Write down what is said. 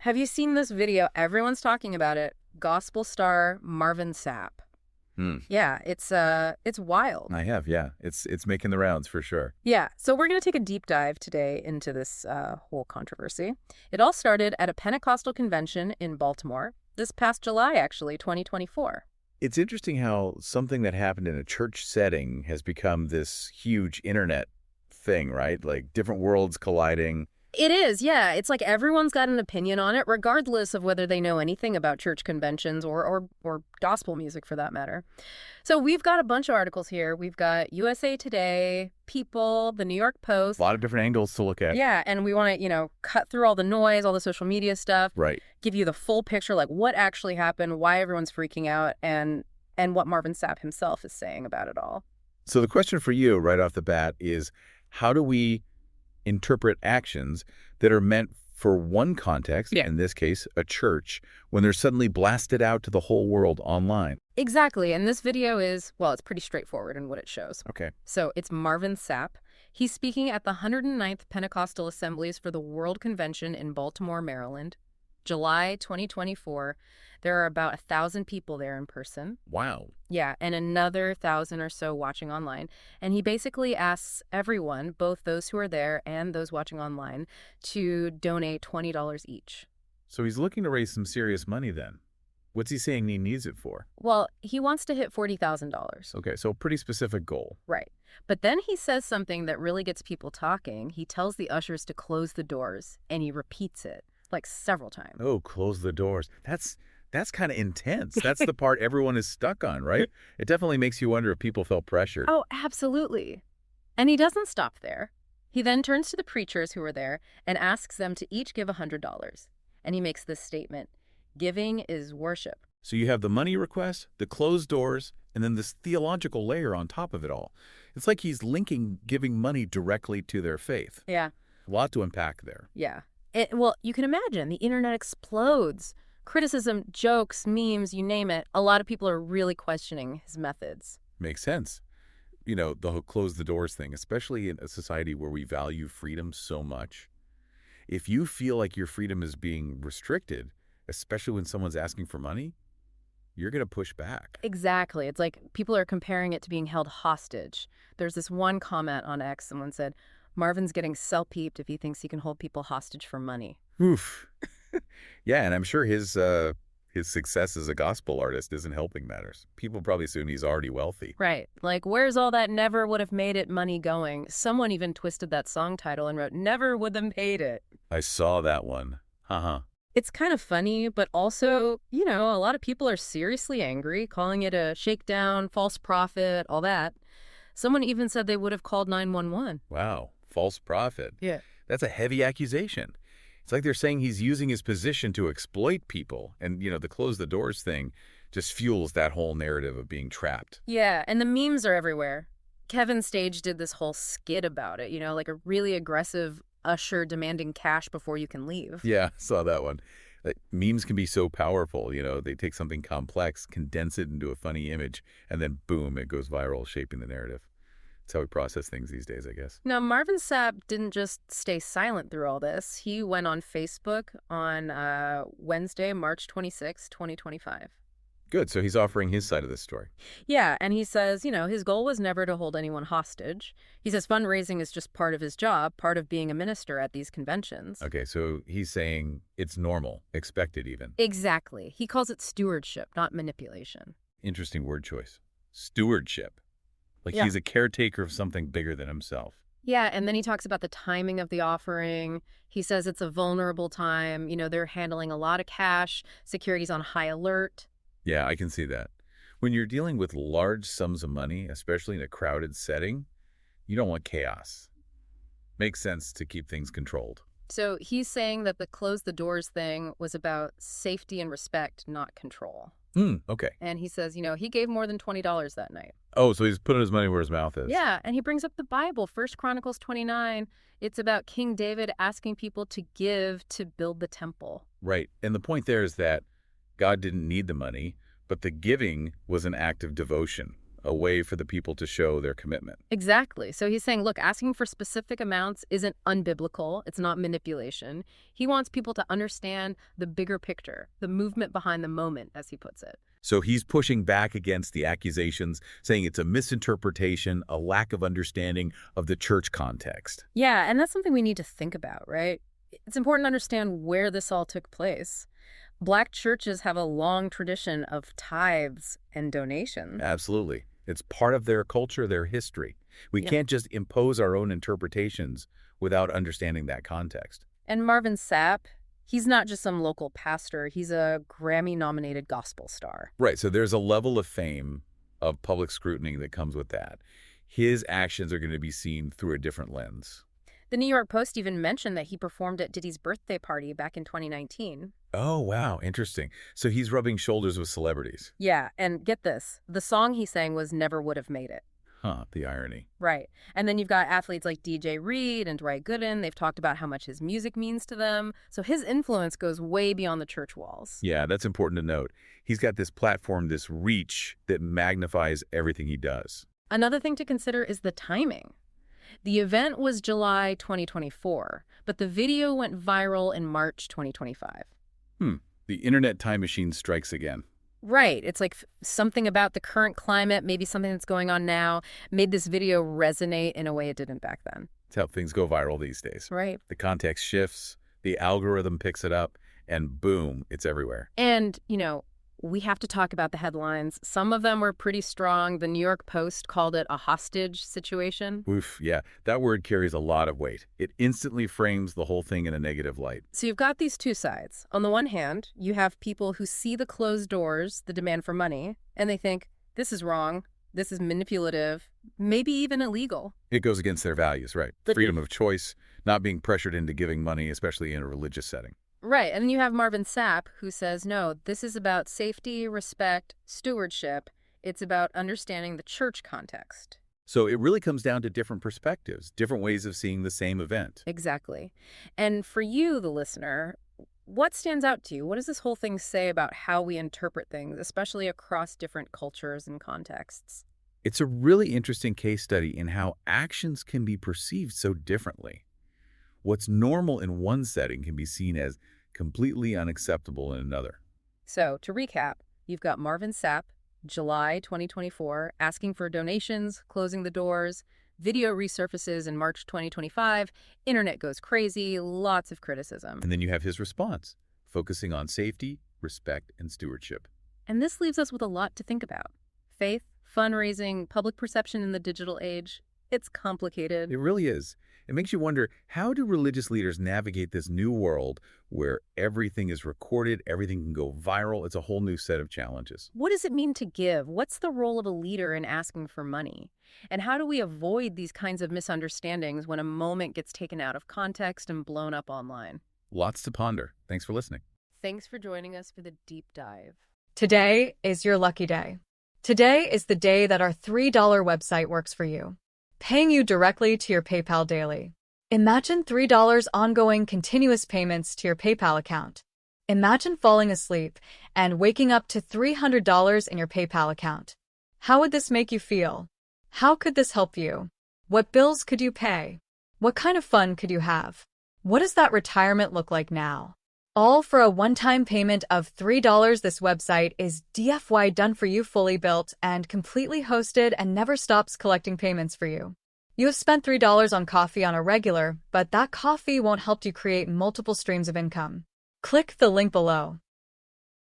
Have you seen this video? Everyone's talking about it. Gospel star Marvin Sapp. Hmm. Yeah, it's wild. I have, yeah. It's making the rounds for sure. Yeah, so we're going to take a deep dive today into this whole controversy. It all started at a Pentecostal convention in Baltimore this past July, actually, 2024. It's interesting how something that happened in a church setting has become this huge internet thing, right? Like different worlds colliding. It is, yeah. It's like everyone's got an opinion on it, regardless of whether they know anything about church conventions or gospel music, for that matter. So we've got a bunch of articles here. We've got USA Today, People, the New York Post. A lot of different angles to look at. Yeah, and we want to, cut through all the noise, all the social media stuff. Right. Give you the full picture, like what actually happened, why everyone's freaking out, and what Marvin Sapp himself is saying about it all. So the question for you right off the bat is, how do we interpret actions that are meant for one context, in this case, a church, when they're suddenly blasted out to the whole world online? Exactly, and this video is, well, it's pretty straightforward in what it shows. Okay. So it's Marvin Sapp. He's speaking at the 109th Pentecostal Assemblies for the World Convention in Baltimore, Maryland, July 2024. There are about 1,000 people there in person. Wow. Yeah, and another 1,000 or so watching online. And he basically asks everyone, both those who are there and those watching online, to donate $20 each. So he's looking to raise some serious money then. What's he saying he needs it for? Well, he wants to hit $40,000. Okay, so a pretty specific goal. Right. But then he says something that really gets people talking. He tells the ushers to close the doors, and he repeats it, like several times. Oh, close the doors. That's kind of intense. That's the part everyone is stuck on, right? It definitely makes you wonder if people felt pressured. Oh, absolutely. And he doesn't stop there. He then turns to the preachers who were there and asks them to each give $100. And he makes this statement: giving is worship. So you have the money request, the closed doors, and then this theological layer on top of it all. It's like he's linking giving money directly to their faith. Yeah. A lot to unpack there. Yeah. Well, you can imagine the internet explodes. Criticism, jokes, memes, you name it. A lot of people are really questioning his methods. Makes sense. The whole close the doors thing, especially in a society where we value freedom so much. If you feel like your freedom is being restricted, especially when someone's asking for money, you're going to push back. Exactly. It's like people are comparing it to being held hostage. There's this one comment on X, someone said, Marvin's getting self-peeped if he thinks he can hold people hostage for money. Oof. Yeah, and I'm sure his success as a gospel artist isn't helping matters. People probably assume he's already wealthy. Right. Like, where's all that never would have made it money going? Someone even twisted that song title and wrote, never would have made it. I saw that one. Haha. It's kind of funny, but also, a lot of people are seriously angry, calling it a shakedown, false prophet, all that. Someone even said they would have called 911. Wow. False prophet. Yeah. That's a heavy accusation. It's like they're saying he's using his position to exploit people. And, the close the doors thing just fuels that whole narrative of being trapped. Yeah, and the memes are everywhere. Kevin Stage did this whole skit about it, like a really aggressive usher demanding cash before you can leave. Yeah, saw that one. Memes can be so powerful. They take something complex, condense it into a funny image, and then boom, it goes viral, shaping the narrative. That's how we process things these days, I guess. Now, Marvin Sapp didn't just stay silent through all this. He went on Facebook on Wednesday, March 26, 2025. Good. So he's offering his side of the story. Yeah, and he says, his goal was never to hold anyone hostage. He says fundraising is just part of his job, part of being a minister at these conventions. Okay, so he's saying it's normal, expected even. Exactly. He calls it stewardship, not manipulation. Interesting word choice. Stewardship. Like Yeah. He's a caretaker of something bigger than himself. Yeah, and then he talks about the timing of the offering. He says it's a vulnerable time. They're handling a lot of cash. Security's on high alert. Yeah, I can see that. When you're dealing with large sums of money, especially in a crowded setting, you don't want chaos. Makes sense to keep things controlled. So he's saying that the close the doors thing was about safety and respect, not control. Okay. And he says, he gave more than $20 that night. Oh, so he's putting his money where his mouth is. Yeah, and he brings up the Bible, 1 Chronicles 29. It's about King David asking people to give to build the temple. Right. And the point there is that God didn't need the money, but the giving was an act of devotion, a way for the people to show their commitment. Exactly. So he's saying, look, asking for specific amounts isn't unbiblical. It's not manipulation. He wants people to understand the bigger picture, the movement behind the moment, as he puts it. So he's pushing back against the accusations, saying it's a misinterpretation, a lack of understanding of the church context. Yeah, and that's something we need to think about, right? It's important to understand where this all took place. Black churches have a long tradition of tithes and donations. Absolutely. It's part of their culture, their history. We Yeah. can't just impose our own interpretations without understanding that context. And Marvin Sapp, he's not just some local pastor. He's a Grammy-nominated gospel star. Right, so there's a level of fame, of public scrutiny that comes with that. His actions are going to be seen through a different lens. The New York Post even mentioned that he performed at Diddy's birthday party back in 2019. Oh, wow, interesting. So he's rubbing shoulders with celebrities. Yeah, and get this, the song he sang was Never Would Have Made It. Huh, the irony. Right. And then you've got athletes like DJ Reed and Dwight Gooden. They've talked about how much his music means to them. So his influence goes way beyond the church walls. Yeah, that's important to note. He's got this platform, this reach that magnifies everything he does. Another thing to consider is the timing. The event was July 2024, but the video went viral in March 2025. The internet time machine strikes again. Right. It's like something about the current climate, maybe something that's going on now, made this video resonate in a way it didn't back then. It's how things go viral these days. Right. The context shifts, the algorithm picks it up, and boom, it's everywhere. And, we have to talk about the headlines. Some of them were pretty strong. The New York Post called it a hostage situation. Oof, yeah, that word carries a lot of weight. It instantly frames the whole thing in a negative light. So you've got these two sides. On the one hand, you have people who see the closed doors, the demand for money, and they think, this is wrong, this is manipulative, maybe even illegal. It goes against their values, right? But Freedom of choice, not being pressured into giving money, especially in a religious setting. Right, and then you have Marvin Sapp, who says, no, this is about safety, respect, stewardship. It's about understanding the church context. So it really comes down to different perspectives, different ways of seeing the same event. Exactly. And for you, the listener, what stands out to you? What does this whole thing say about how we interpret things, especially across different cultures and contexts? It's a really interesting case study in how actions can be perceived so differently. What's normal in one setting can be seen as completely unacceptable in another. So, to recap, you've got Marvin Sapp, July 2024, asking for donations, closing the doors, video resurfaces in March 2025, internet goes crazy, lots of criticism. And then you have his response, focusing on safety, respect, and stewardship. And this leaves us with a lot to think about. Faith, fundraising, public perception in the digital age, it's complicated. It really is. It makes you wonder, how do religious leaders navigate this new world where everything is recorded, everything can go viral? It's a whole new set of challenges. What does it mean to give? What's the role of a leader in asking for money? And how do we avoid these kinds of misunderstandings when a moment gets taken out of context and blown up online? Lots to ponder. Thanks for listening. Thanks for joining us for the deep dive. Today is your lucky day. Today is the day that our $3 website works for you, paying you directly to your PayPal daily. Imagine $3 ongoing continuous payments to your PayPal account. Imagine falling asleep and waking up to $300 in your PayPal account. How would this make you feel? How could this help you? What bills could you pay? What kind of fun could you have? What does that retirement look like now? All for a one-time payment of $3. This website is DFY done for you, fully built and completely hosted, and never stops collecting payments for you. You have spent $3 on coffee on a regular, but that coffee won't help you create multiple streams of income. Click the link below.